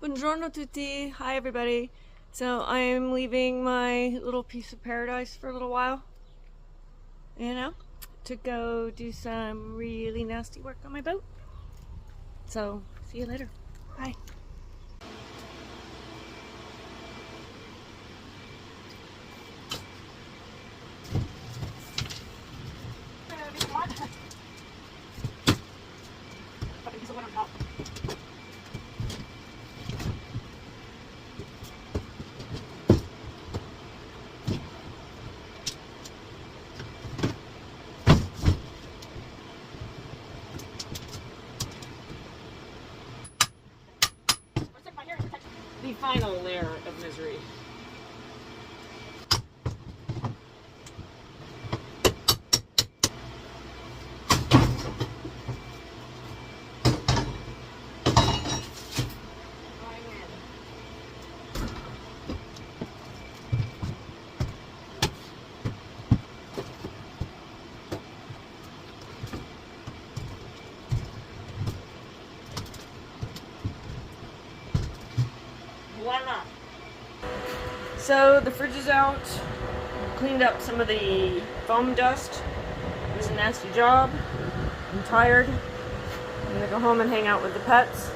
Buongiorno tutti. Hi everybody. So I am leaving my little piece of paradise for a little while, to go do some really nasty work on my boat. So see you later. Bye. The final layer of misery. Voila. So the fridge is out. Cleaned up some of the foam dust. It was a nasty job. I'm tired. I'm gonna go home and hang out with the pets.